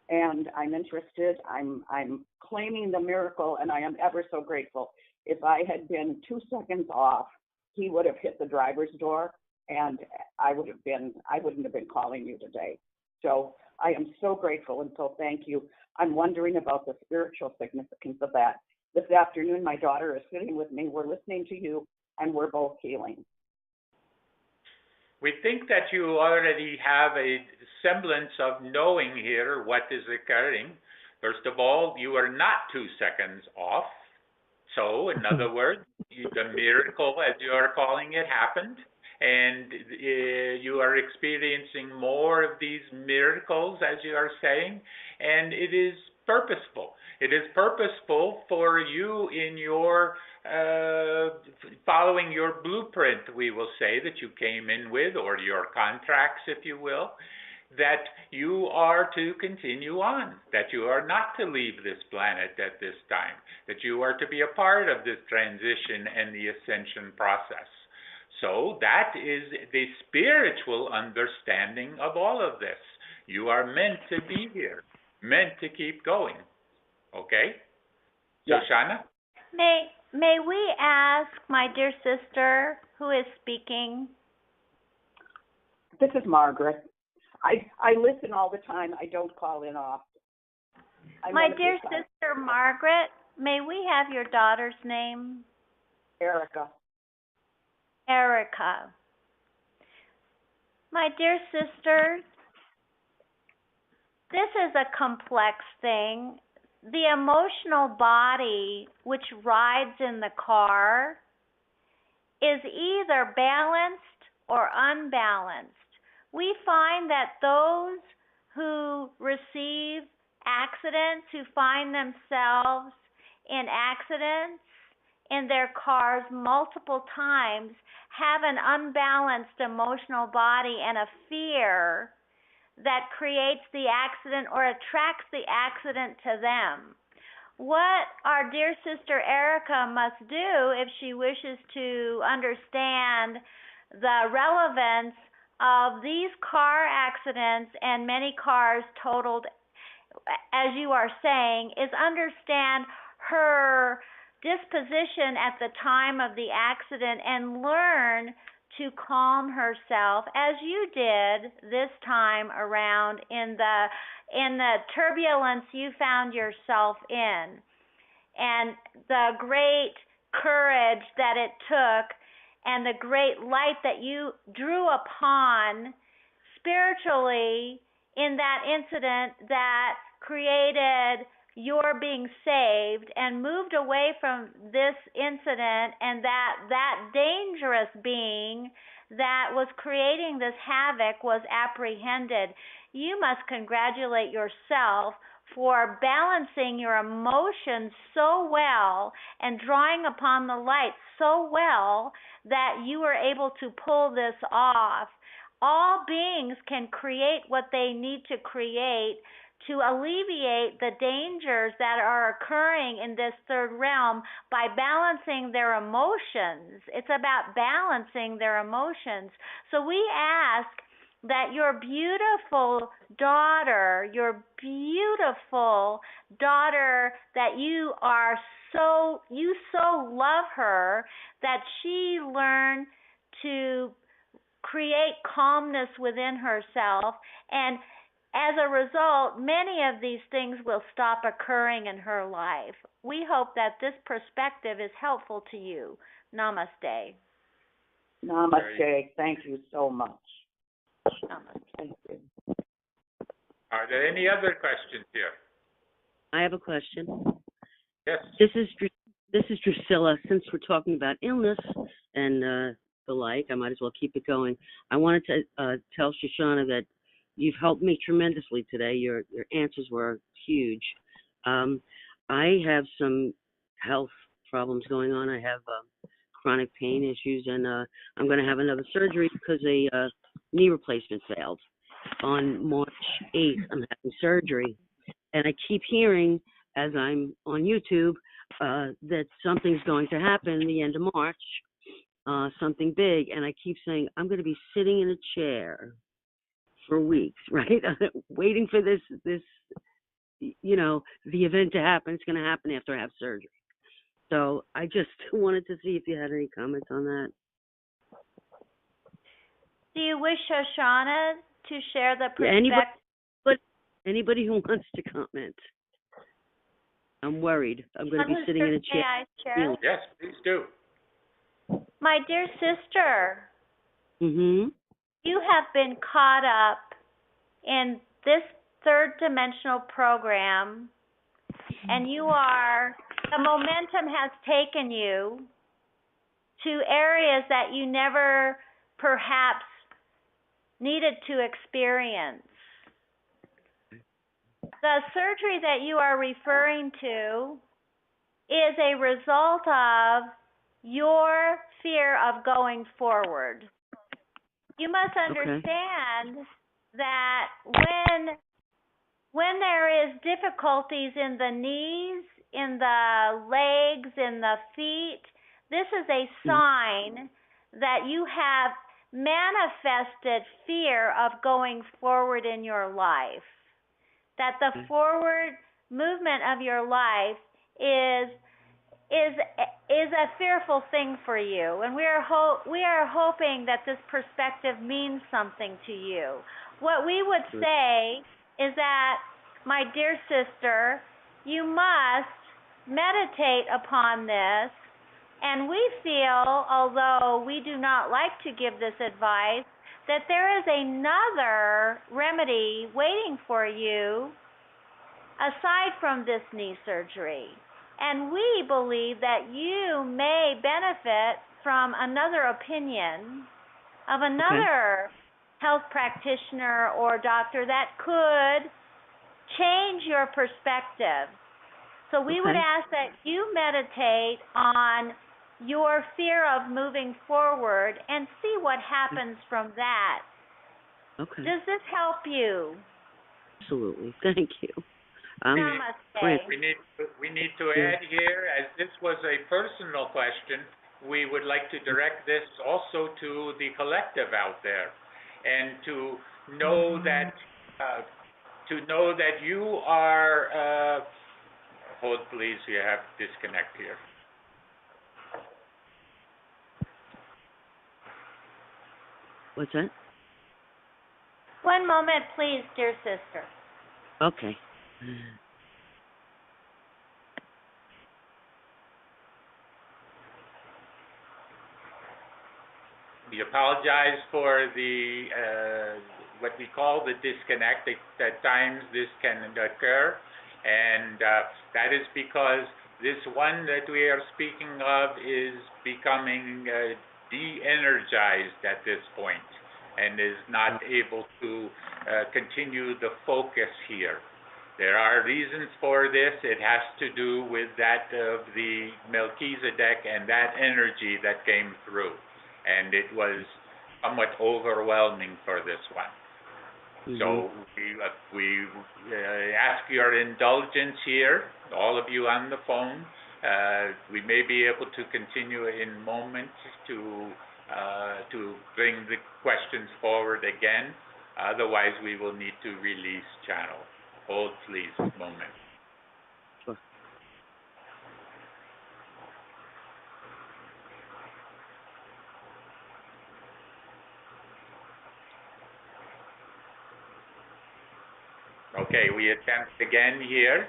S8: And I'm interested, I'm claiming the miracle, and I am ever so grateful. If I had been 2 seconds off, he would have hit the driver's door, and I wouldn't have been calling you today. So I am so grateful, and so thank you. I'm wondering about the spiritual significance of that. this afternoon, my daughter is sitting with me. We're listening to you, and we're both healing.
S2: We think that you already have a semblance of knowing here what is occurring. First of all, you are not 2 seconds off. So, in other words, the miracle, as you are calling it, happened, and you are experiencing more of these miracles, as you are saying, and it is purposeful. It is purposeful for you in your following your blueprint, we will say, that you came in with, or your contracts, if you will, that you are to continue on, that you are not to leave this planet at this time, that you are to be a part of this transition and the ascension process. So that is the spiritual understanding of all of this. You are meant to be here, meant to keep going. Okay?
S8: Yes.
S2: Shoshanna?
S7: May we ask my dear sister who is speaking?
S8: This is Margaret. I listen all the time. I don't call in often.
S7: My dear sister Margaret, may we have your daughter's name?
S8: Erica.
S7: Erica. My dear sister, this is a complex thing. The emotional body which rides in the car is either balanced or unbalanced. We find that those who receive accidents, who find themselves in accidents in their cars multiple times, have an unbalanced emotional body and a fear that creates the accident or attracts the accident to them. What our dear sister Erica must do if she wishes to understand the relevance of these car accidents and many cars totaled, as you are saying, is understand her disposition at the time of the accident and learn to calm herself, as you did this time around in the turbulence you found yourself in, and the great courage that it took and the great light that you drew upon spiritually in that incident that created your being saved and moved away from this incident, and that dangerous being that was creating this havoc was apprehended. You must congratulate yourself for balancing your emotions so well and drawing upon the light so well that you were able to pull this off. All beings can create what they need to create to alleviate the dangers that are occurring in this third realm by balancing their emotions. It's about balancing their emotions. So we ask that your beautiful daughter that you so love her, that she learn to create calmness within herself, and as a result, many of these things will stop occurring in her life. We hope that this perspective is helpful to you. Namaste.
S8: Namaste. Thank you so much.
S7: Namaste.
S8: Thank you.
S2: Are there any other questions here?
S6: I have a question.
S2: Yes.
S6: This is Drusilla. Since we're talking about illness and the like, I might as well keep it going. I wanted to tell Shoshanna that you've helped me tremendously today. Your answers were huge. I have some health problems going on. I have chronic pain issues, and I'm going to have another surgery because a knee replacement failed. On March 8th, I'm having surgery, and I keep hearing, as I'm on YouTube, that something's going to happen the end of March, something big, and I keep saying, I'm going to be sitting in a chair for weeks, right? Waiting for this, the event to happen. It's going to happen after I have surgery. So I just wanted to see if you had any comments on that.
S7: Do you wish Shoshanna to share the perspective?
S6: Anybody who wants to comment. I'm worried. I'm going to be
S7: Who's
S6: sitting in a
S7: first? May
S6: chair.
S7: I share?
S2: Yes, please do.
S7: My dear sister,
S6: Mm-hmm.
S7: you have been caught up in this third dimensional program, and the momentum has taken you to areas that you never perhaps needed to experience. The surgery that you are referring to is a result of your fear of going forward. You must understand that when there is difficulties in the knees, in the legs, in the feet, this is a sign that you have manifested fear of going forward in your life. That the forward movement of your life is a fearful thing for you, and we are hoping that this perspective means something to you. What we would say is that, my dear sister, you must meditate upon this, and we feel, although we do not like to give this advice, that there is another remedy waiting for you aside from this knee surgery. And we believe that you may benefit from another opinion of another health practitioner or doctor that could change your perspective. So we would ask that you meditate on your fear of moving forward and see what happens from that.
S6: Okay.
S7: Does this help you?
S6: Absolutely. Thank you.
S7: Namaste.
S2: We need to add here, as this was a personal question, we would like to direct this also to the collective out there, and to know that you are. Hold, please. You have to disconnect here.
S6: What's that?
S7: One moment, please, dear sister.
S6: Okay.
S2: We apologize for the what we call the disconnect. At times this can occur, and that is because this one that we are speaking of is becoming de-energized at this point and is not able to continue the focus here. There are reasons for this. It has to do with that of the Melchizedek and that energy that came through, and it was somewhat overwhelming for this one. So we ask your indulgence here, all of you on the phone. We may be able to continue in moments to bring the questions forward again. Otherwise, we will need to release channel. Hold, please, a moment.
S6: Sure.
S2: Okay, we attempt again here.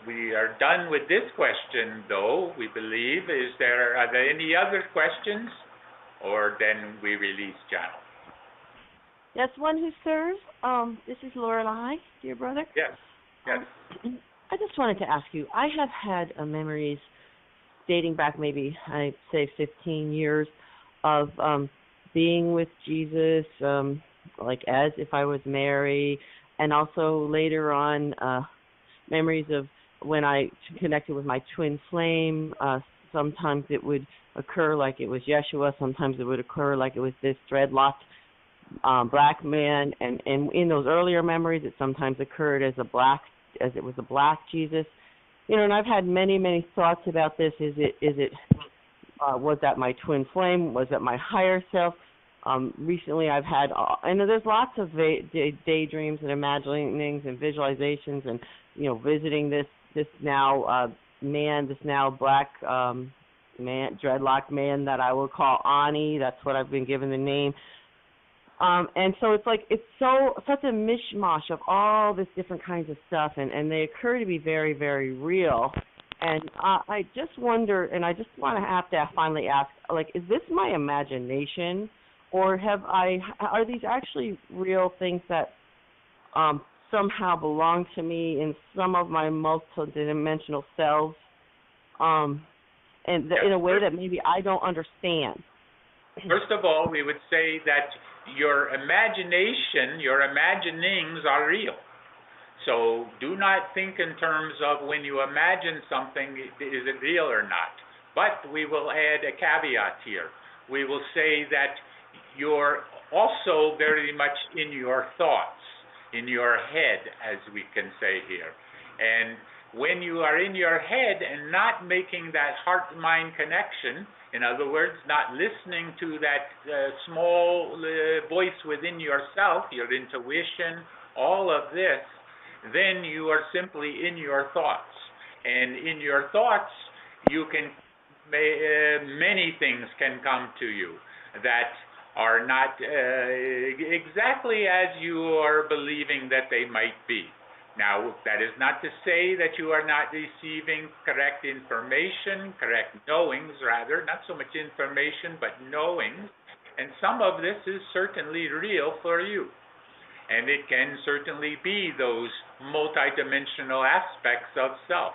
S2: We are done with this question, though, we believe. Are there any other questions? Or then we release channel.
S9: Yes, one who serves. This is Lorelei, dear brother.
S2: Yes, yes.
S9: I just wanted to ask you, I have had memories dating back maybe, I'd say 15 years of being with Jesus, like as if I was Mary, and also later on memories of when I connected with my twin flame. Sometimes it would occur like it was Yeshua. Sometimes it would occur like it was this dreadlocked black man. And in those earlier memories, it sometimes occurred as it was a black Jesus. You know, and I've had many thoughts about this. Was that my twin flame? Was that my higher self? Recently I've had, and there's lots of daydreams and imaginings and visualizations, and visiting this now black man, dreadlock man that I will call Ani. That's what I've been given the name. And so it's like it's such a mishmash of all this different kinds of stuff, and they occur to be very, very real. And I just wonder, and I just want to finally ask, like, is this my imagination, or are these actually real things that somehow belong to me in some of my multidimensional selves, and in a way that maybe I don't understand?
S2: First of all, we would say that your imagination, your imaginings are real. So do not think in terms of when you imagine something, is it real or not? But we will add a caveat here. We will say that you're also very much in your thoughts, in your head, as we can say here. And when you are in your head and not making that heart-mind connection, in other words, not listening to that small voice within yourself, your intuition, all of this, then you are simply in your thoughts. And in your thoughts, you can, many things can come to you that are not exactly as you are believing that they might be. Now, that is not to say that you are not receiving correct information, correct knowings rather, not so much information, but knowings. And some of this is certainly real for you. And it can certainly be those multidimensional aspects of self.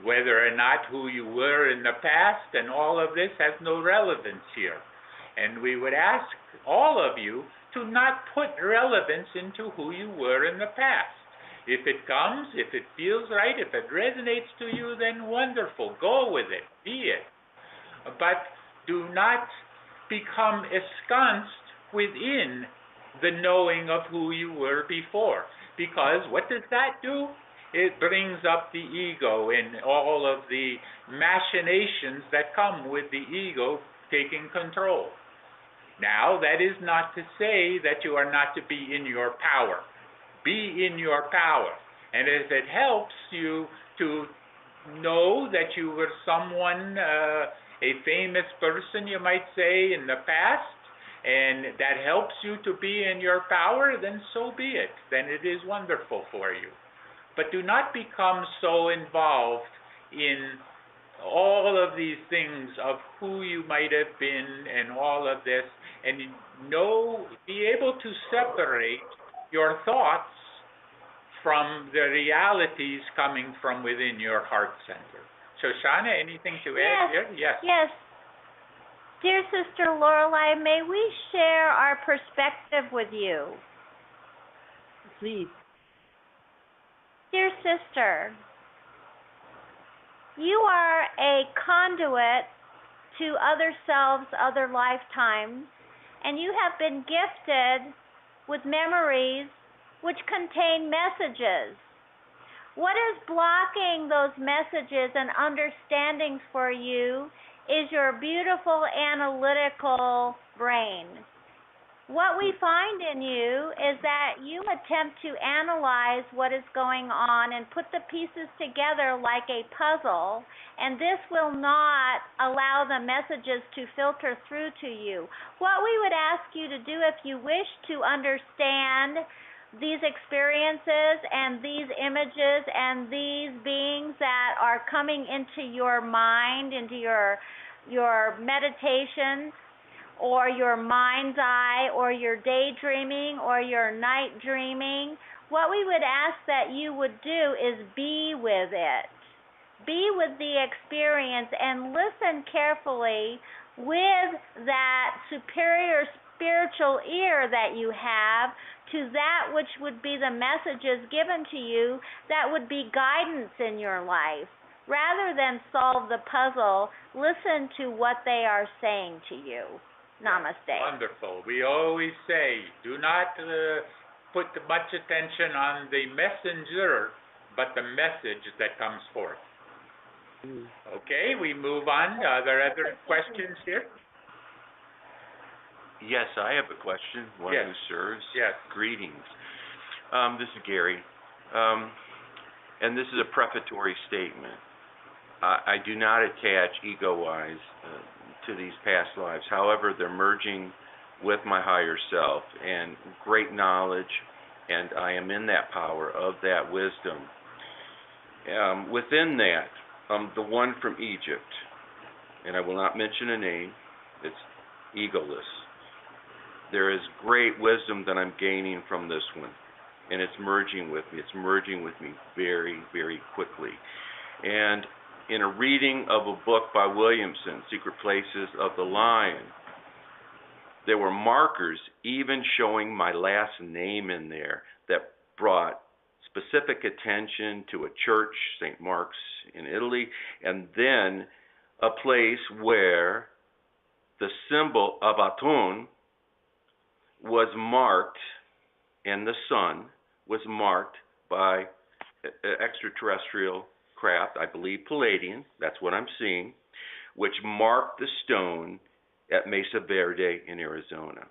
S2: Whether or not who you were in the past and all of this has no relevance here. And we would ask all of you to not put relevance into who you were in the past. If it comes, if it feels right, if it resonates to you, then wonderful. Go with it. Be it. But do not become ensconced within the knowing of who you were before. Because what does that do? It brings up the ego and all of the machinations that come with the ego taking control. Now, that is not to say that you are not to be in your power. Be in your power. And as it helps you to know that you were someone, a famous person, you might say, in the past, and that helps you to be in your power, then so be it. Then it is wonderful for you. But do not become so involved in all of these things of who you might have been and all of this, and be able to separate your thoughts from the realities coming from within your heart center. Shoshanna, anything to add here? Yes.
S7: Yes. Dear Sister Lorelei, may we share our perspective with you?
S9: Please.
S7: Dear Sister, you are a conduit to other selves, other lifetimes, and you have been gifted with memories which contain messages. What is blocking those messages and understandings for you is your beautiful analytical brain. What we find in you is that you attempt to analyze what is going on and put the pieces together like a puzzle, and this will not allow the messages to filter through to you. What we would ask you to do if you wish to understand these experiences and these images and these beings that are coming into your mind, into your meditations, or your mind's eye, or your daydreaming, or your night dreaming, what we would ask that you would do is be with it. Be with the experience and listen carefully with that superior spiritual ear that you have to that which would be the messages given to you that would be guidance in your life. Rather than solve the puzzle, listen to what they are saying to you. Namaste.
S2: Wonderful. We always say, do not put much attention on the messenger, but the message that comes forth. Okay, we move on. Are there other questions here?
S4: Yes, I have a question. One
S2: Yes.
S4: who serves.
S2: Yes.
S4: Greetings. This is Gary. And this is a prefatory statement. I do not attach ego-wise to these past lives. However, they're merging with my higher self and great knowledge, and I am in that power of that wisdom. Within that, the one from Egypt, and I will not mention a name, it's egoless. There is great wisdom that I'm gaining from this one, and it's merging with me. It's merging with me very, very quickly. And in a reading of a book by Williamson, Secret Places of the Lion, there were markers even showing my last name in there that brought specific attention to a church, St. Mark's in Italy, and then a place where the symbol of Atum was marked, and the sun was marked by extraterrestrial craft, I believe Palladian, that's what I'm seeing, which marked the stone at Mesa Verde in Arizona.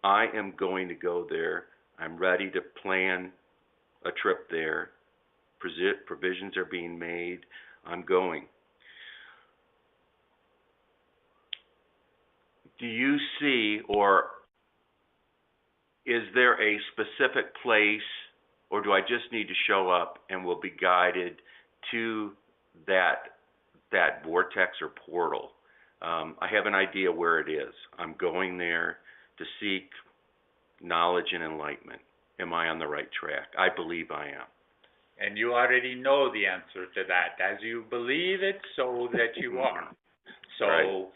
S4: I am going to go there. I'm ready to plan a trip there. Provisions are being made. I'm going. Do you see, or is there a specific place, or do I just need to show up and will be guided to that vortex or portal? I have an idea where it is. I'm going there to seek knowledge and enlightenment. Am I on the right track? I believe I am.
S2: And you already know the answer to that. As you believe it, so that you are. So
S4: Right.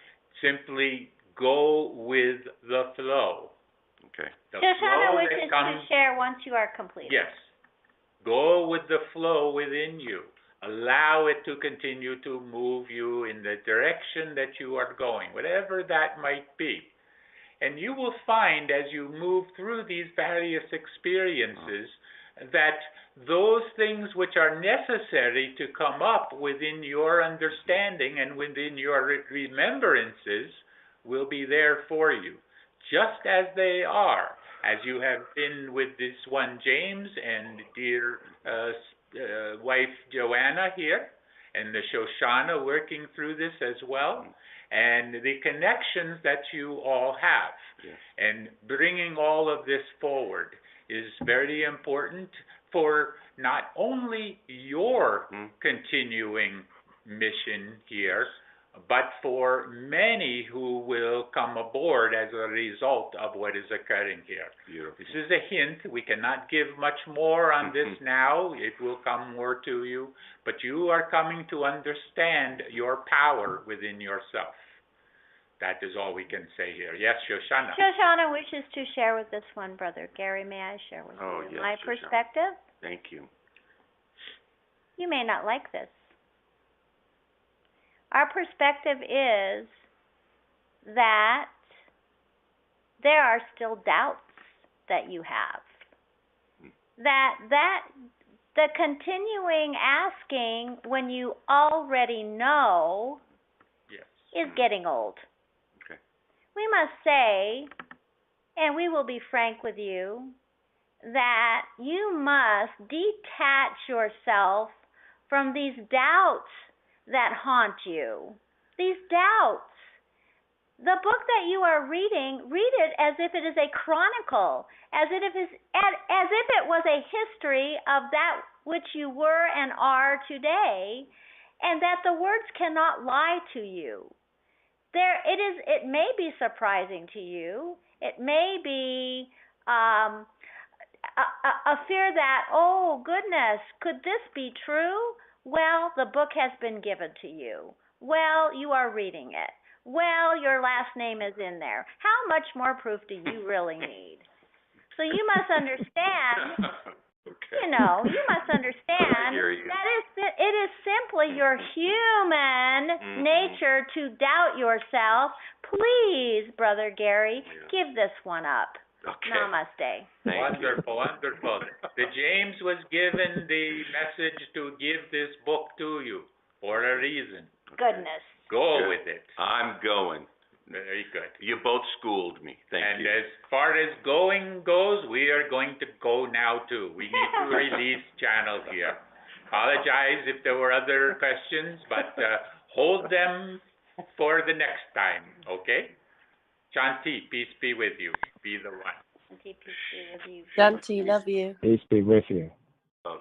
S2: Simply go with the flow.
S4: Okay.
S2: The
S7: Shoshanna
S2: flow
S7: wishes
S2: that comes,
S7: to share once you are completed.
S2: yes. Go with the flow within you. Allow it to continue to move you in the direction that you are going, whatever that might be. And you will find as you move through these various experiences that those things which are necessary to come up within your understanding and within your remembrances will be there for you, just as they are, as you have been with this one James and dear wife Joanna here, and the Shoshanna working through this as well, and the connections that you all have.
S4: Yes.
S2: And bringing all of this forward is very important for not only your continuing mission here, but for many who will come aboard as a result of what is occurring here.
S4: Beautiful.
S2: This is a hint. We cannot give much more on this now. It will come more to you. But you are coming to understand your power within yourself. That is all we can say here. Yes, Shoshanna.
S7: Shoshanna wishes to share with this one, Brother Gary. May I share with
S4: Oh,
S7: you
S4: yes,
S7: my
S4: Shoshanna.
S7: perspective?
S4: Thank you.
S7: You may not like this. Our perspective is that there are still doubts that you have. That the continuing asking when you already know
S2: Yes.
S7: is getting old.
S4: Okay.
S7: We must say, and we will be frank with you, that you must detach yourself from these doubts that haunt you. These doubts. The book that you are reading, read it as if it is a chronicle, as if it was a history of that which you were and are today, and that the words cannot lie to you. It may be surprising to you. It may be a fear that, oh goodness, could this be true? Well, the book has been given to you. Well, you are reading it. Well, your last name is in there. How much more proof do you really need? So you must understand,
S4: Okay.
S7: you must understand
S4: I hear you.
S7: that it is simply your human nature to doubt yourself. Please, Brother Gary, give this one up.
S4: Okay.
S7: Namaste.
S4: Thank you.
S2: Wonderful, wonderful. The James was given the message to give this book to you for a reason.
S7: Goodness.
S2: Go
S4: Good.
S2: with it.
S4: I'm going.
S2: Very good.
S4: You both schooled me. Thank
S2: And
S4: you.
S2: as far as going goes, we are going to go now too. We need to release channel here. Apologize if there were other questions, but hold them for the next time, okay? Shanti, peace be with you. be the one.
S7: Auntie, peace be with you.
S10: Dante, love you.
S5: Peace be with you.
S4: Oh.